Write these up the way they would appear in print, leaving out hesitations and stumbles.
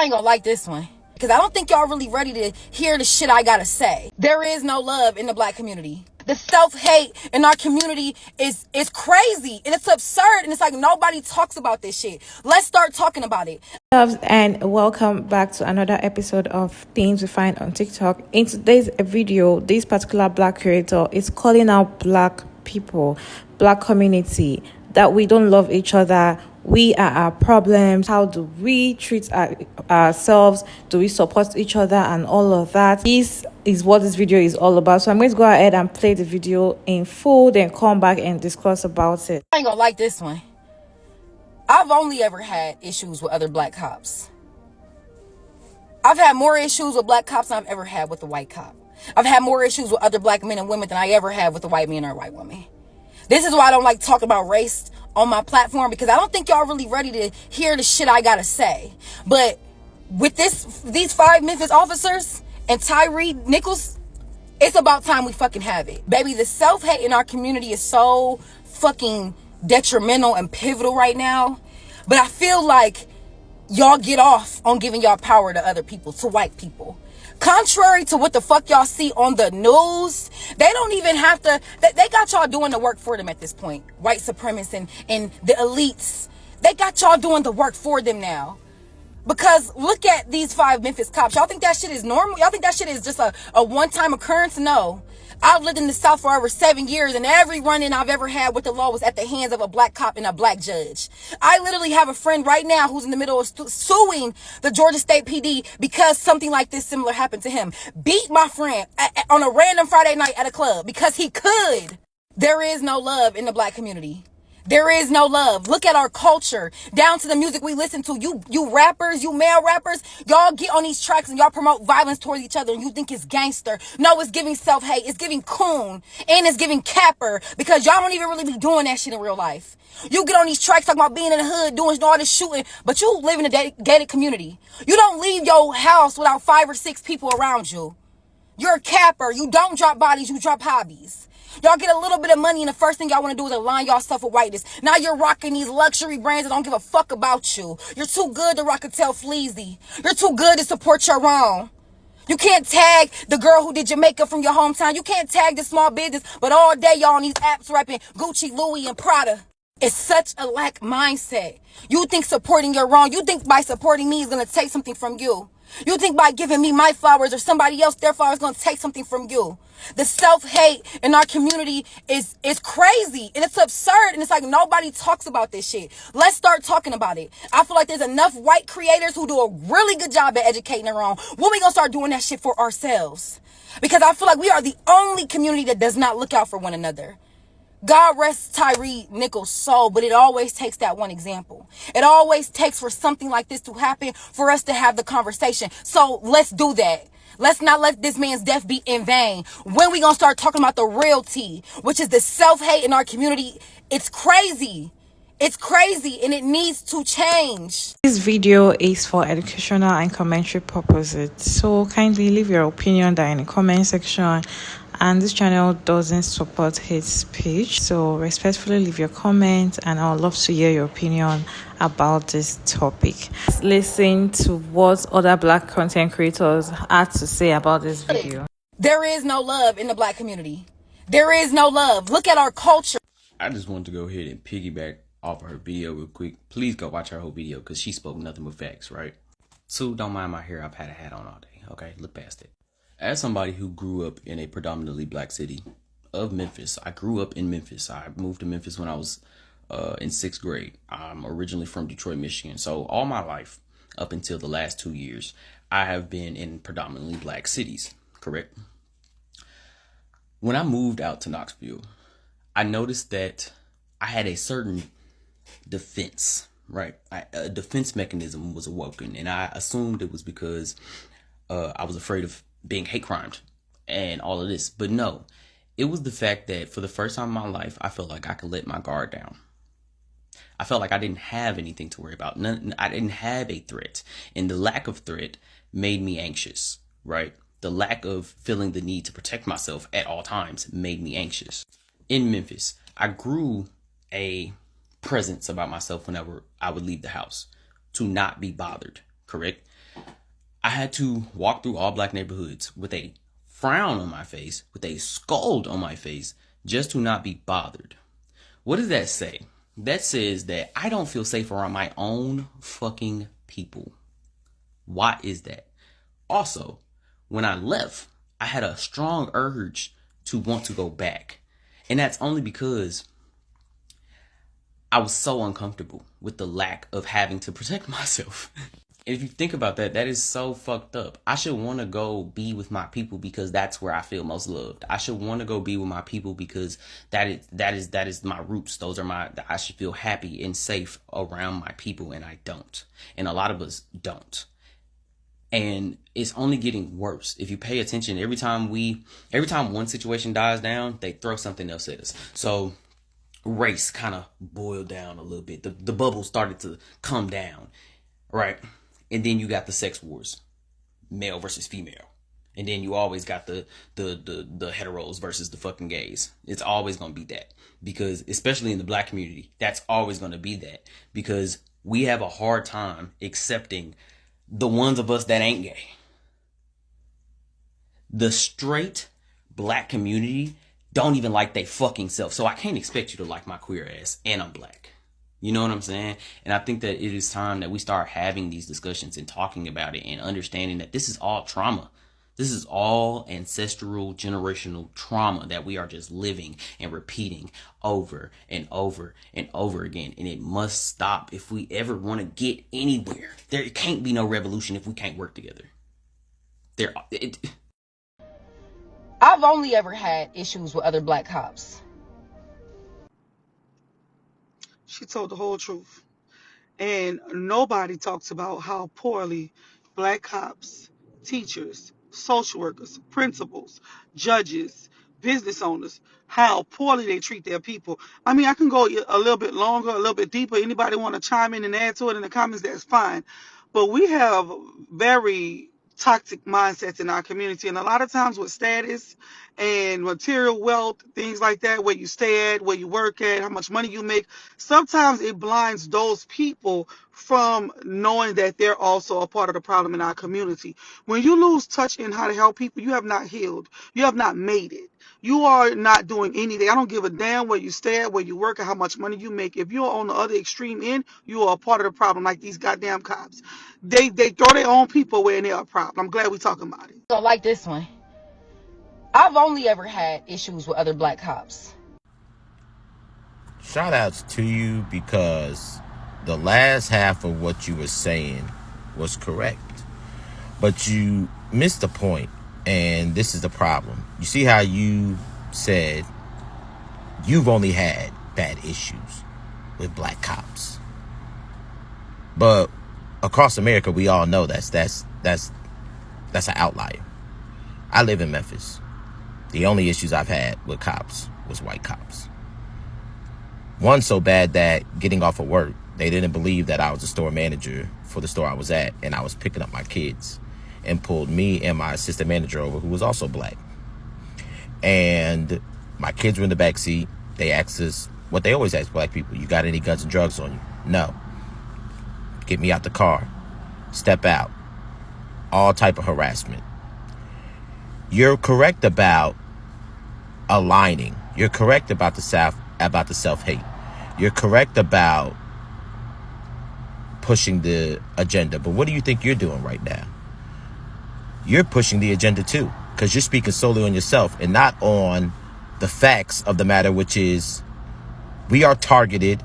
I ain't gonna like this one because I don't think y'all really ready to hear the shit I gotta say. There is no love in the black community. The self-hate in our community is crazy and it's absurd, and it's like nobody talks about this shit. Let's start talking about it. Loves, and welcome back to another episode of Things We Find on TikTok. In today's video, this particular black creator is calling out black people, black community, that we don't love each other. We are our problems. How do we treat ourselves? Do we support each other and all of that? This is what this video is all about. So I'm going to go ahead and play the video in full, then come back and discuss about it. I ain't gonna like this one. I've only ever had issues with other black cops. I've had more issues with black cops than I've ever had with a white cop. I've had more issues with other black men and women than I ever had with a white man or a white woman. This is why I don't like talking about race on my platform, because I don't think y'all really ready to hear the shit I gotta say. But with these 5 Memphis officers and Tyree Nichols, it's about time we fucking have it. Baby, the self-hate in our community is so fucking detrimental and pivotal right now. But I feel like y'all get off on giving y'all power to other people, to white people. Contrary to what the fuck y'all see on the news, they don't even have to, they got y'all doing the work for them at this point. White supremacists and the elites, they got y'all doing the work for them now. Because look at these 5 Memphis cops. Y'all think that shit is normal? Y'all think that shit is just a one-time occurrence? No. I've lived in the South for over 7 years, and every run-in I've ever had with the law was at the hands of a black cop and a black judge. I literally have a friend right now who's in the middle of suing the Georgia State PD because something like this similar happened to him. Beat my friend on a random Friday night at a club because he could. There is no love in the black community. There is no love. Look at our culture, down to the music we listen to. You rappers, you male rappers, y'all get on these tracks and y'all promote violence towards each other and you think it's gangster. No, it's giving self-hate. It's giving coon. And it's giving capper, because y'all don't even really be doing that shit in real life. You get on these tracks talking about being in the hood, doing all this shooting, but you live in a gated community. You don't leave your house without 5 or 6 people around you. You're a capper. You don't drop bodies, you drop hobbies. Y'all get a little bit of money and the first thing y'all want to do is align y'allself with whiteness. Now you're rocking these luxury brands that don't give a fuck about you. You're too good to rock a tail fleazy. You're too good to support your own. You can't tag the girl who did your makeup from your hometown. You can't tag the small business, but all day y'all on these apps rapping Gucci, Louis, and Prada. It's such a lack mindset. You think supporting your own, you think by supporting me is going to take something from you. You think by giving me my flowers or somebody else their flowers is going to take something from you. The self-hate in our community is crazy and it's absurd, and it's like nobody talks about this shit. Let's start talking about it. I feel like there's enough white creators who do a really good job at educating their own. When we going to start doing that shit for ourselves? Because I feel like we are the only community that does not look out for one another. God rest Tyree Nichols' soul, but it always takes that one example. It always takes for something like this to happen for us to have the conversation. So let's do that. Let's not let this man's death be in vain. When we gonna start talking about the real tea, which is the self-hate in our community? It's crazy. It's crazy and it needs to change. This video is for educational and commentary purposes, so kindly leave your opinion down in the comment section. And this channel doesn't support hate speech, so respectfully leave your comment, and I would love to hear your opinion about this topic. Let's listen to what other black content creators had to say about this video. There is no love in the black community. There is no love. Look at our culture. I just wanted to go ahead and piggyback off of her video real quick. Please go watch her whole video because she spoke nothing but facts, right? 2, don't mind my hair. I've had a hat on all day. Okay, look past it. As somebody who grew up in a predominantly black city of Memphis, I grew up in Memphis. I moved to Memphis when I was in 6th grade. I'm originally from Detroit, Michigan. So all my life, up until the last 2 years, I have been in predominantly black cities, correct? When I moved out to Knoxville, I noticed that I had a certain defense, right? A defense mechanism was awoken, and I assumed it was because I was afraid of being hate crimed and all of this. But no, it was the fact that for the first time in my life, I felt like I could let my guard down. I felt like I didn't have anything to worry about. I didn't have a threat. And the lack of threat made me anxious, right? The lack of feeling the need to protect myself at all times made me anxious. In Memphis, I grew a presence about myself whenever I would leave the house to not be bothered, correct? I had to walk through all black neighborhoods with a frown on my face, with a scold on my face, just to not be bothered. What does that say? That says that I don't feel safe around my own fucking people. Why is that? Also, when I left, I had a strong urge to want to go back. And that's only because I was so uncomfortable with the lack of having to protect myself. If you think about that, that is so fucked up. I should want to go be with my people because that's where I feel most loved. I should want to go be with my people because that is my roots. Those are I should feel happy and safe around my people, and I don't. And a lot of us don't. And it's only getting worse. If you pay attention, every time one situation dies down, they throw something else at us. So race kind of boiled down a little bit. The bubble started to come down, right? And then you got the sex wars, male versus female. And then you always got the heteros versus the fucking gays. It's always going to be that. Because especially in the black community, that's always going to be that. Because we have a hard time accepting the ones of us that ain't gay. The straight black community don't even like they fucking self. So I can't expect you to like my queer ass, and I'm black. You know what I'm saying? And I think that it is time that we start having these discussions and talking about it and understanding that this is all trauma. This is all ancestral, generational trauma that we are just living and repeating over and over and over again. And it must stop if we ever want to get anywhere. There can't be no revolution if we can't work together. I've only ever had issues with other black cops. She told the whole truth. And nobody talks about how poorly black cops, teachers, social workers, principals, judges, business owners, how poorly they treat their people. I mean, I can go a little bit longer, a little bit deeper. Anybody want to chime in and add to it in the comments, that's fine. But we have very toxic mindsets in our community. And a lot of times with status and material wealth, things like that, where you stay at, where you work at, how much money you make, sometimes it blinds those people from knowing that they're also a part of the problem in our community. When you lose touch in how to help people, you have not healed. You have not made it. You are not doing anything. I don't give a damn where you stay at, where you work, or how much money you make. If you're on the other extreme end, you are a part of the problem, like these goddamn cops. They throw their own people away and they're a problem. I'm glad we're talking about it. So like this one. I've only ever had issues with other black cops. Shout outs to you, because the last half of what you were saying was correct. But you missed the point, and this is the problem. You see how you said you've only had bad issues with black cops. But across America, we all know that's an outlier. I live in Memphis. The only issues I've had with cops was white cops. One so bad that getting off of work, they didn't believe that I was a store manager for the store I was at, and I was picking up my kids, and pulled me and my assistant manager over, who was also black. And my kids were in the back seat. They asked us what they always ask black people: you got any guns and drugs on you? No. Get me out the car. Step out. All type of harassment. You're correct about aligning. You're correct about the self-hate. You're correct about pushing the agenda. But what do you think you're doing right now? You're pushing the agenda too, because you're speaking solely on yourself and not on the facts of the matter, which is we are targeted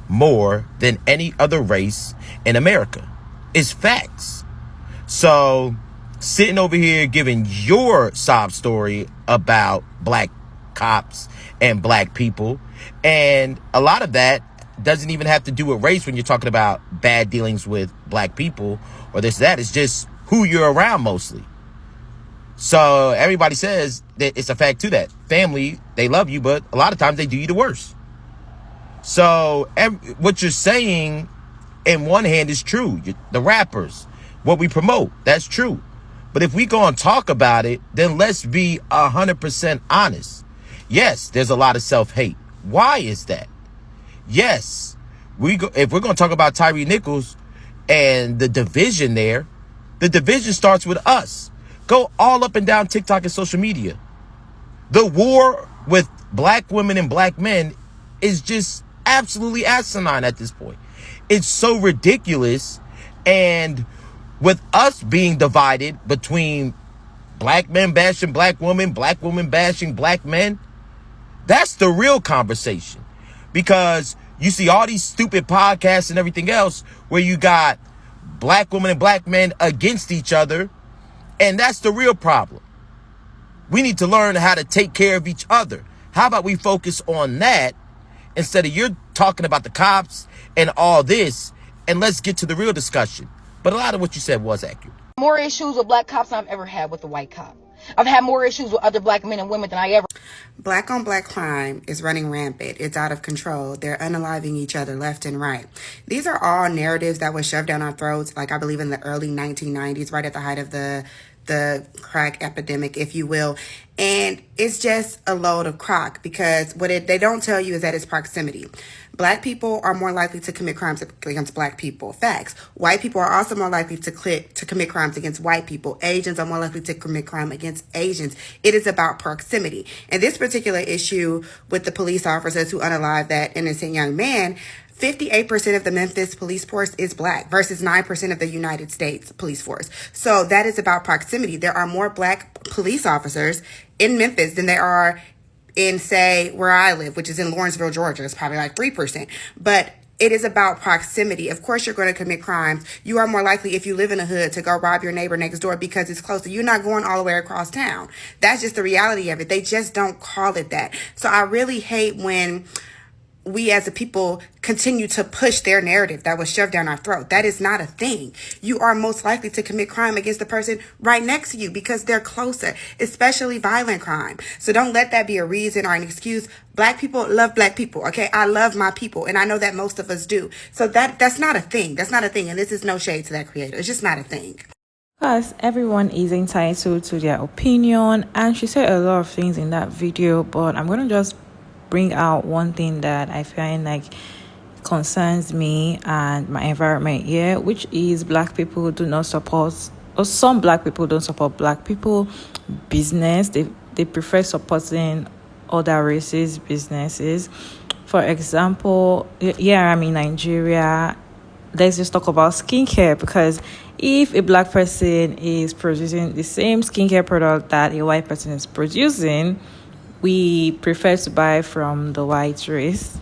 more than any other race in America. It's facts. So sitting over here giving your sob story about black cops and black people, and a lot of that doesn't even have to do with race when you're talking about bad dealings with black people or this, that. It's just who you're around mostly. So everybody says that it's a fact to that. Family, they love you, but a lot of times they do you the worst. So what you're saying in one hand is true. The rappers, what we promote, that's true. But if we go and talk about it, then let's be 100% honest. Yes, there's a lot of self-hate. Why is that? Yes, if we're going to talk about Tyree Nichols and the division there, The division starts with us. Go all up and down TikTok and social media. The war with black women and black men is just absolutely asinine at this point. It's so ridiculous. And with us being divided between black men bashing black women bashing black men, that's the real conversation. Because you see all these stupid podcasts and everything else where you got black women and black men against each other, and that's the real problem. We need to learn how to take care of each other. How about we focus on that instead of you're talking about the cops and all this, and let's get to the real discussion. But a lot of what you said was accurate. More issues with black cops than I've ever had with a white cop. I've had more issues with other black men and women than I ever. Black on black crime is running rampant. It's out of control. They're unaliving each other left and right. These are all narratives that were shoved down our throats, like I believe in the early 1990s, right at the height of the crack epidemic, if you will. And it's just a load of crock, because what they don't tell you is that it's proximity. Black people are more likely to commit crimes against black people. Facts. White people are also more likely to commit crimes against white people. Asians are more likely to commit crime against Asians. It is about proximity. And this particular issue with the police officers who unalived that innocent young man, 58% of the Memphis police force is black versus 9% of the United States police force. So that is about proximity. There are more black police officers in Memphis than there are in, say, where I live, which is in Lawrenceville, Georgia. It's probably like 3%. But it is about proximity. Of course, you're going to commit crimes. You are more likely, if you live in a hood, to go rob your neighbor next door because it's closer. You're not going all the way across town. That's just the reality of it. They just don't call it that. So I really hate when we as a people continue to push their narrative that was shoved down our throat. That is not a thing. You are most likely to commit crime against the person right next to you because they're closer, especially violent crime. So don't let that be a reason or an excuse. Black people love black people, okay? I love my people, and I know that most of us do. So that's not a thing. That's not a thing, and this is no shade to that creator. It's just not a thing. Plus, everyone is entitled to their opinion, and she said a lot of things in that video, but I'm going to just bring out one thing that I find like concerns me and my environment here, which is black people do not support, or some black people don't support black people business. They prefer supporting other races businesses. For example, I'm in Nigeria. Let's just talk about skincare, because if a black person is producing the same skincare product that a white person is producing, we prefer to buy from the white race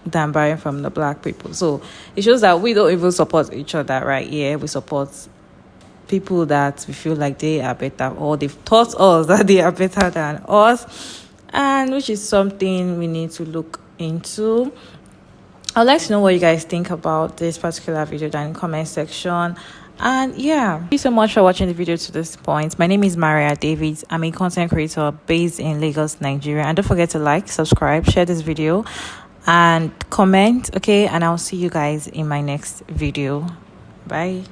than buying from the black people. So it shows that we don't even support each other right here. We support people that we feel like they are better, or they've taught us that they are better than us, and which is something we need to look into. I'd like to know what you guys think about this particular video down in the comment section. And yeah, thank you so much for watching the video to this point. My name is Maria Davids. I'm a content creator based in Lagos, Nigeria. And don't forget to like, subscribe, share this video, and comment, okay? And I'll see you guys in my next video. Bye.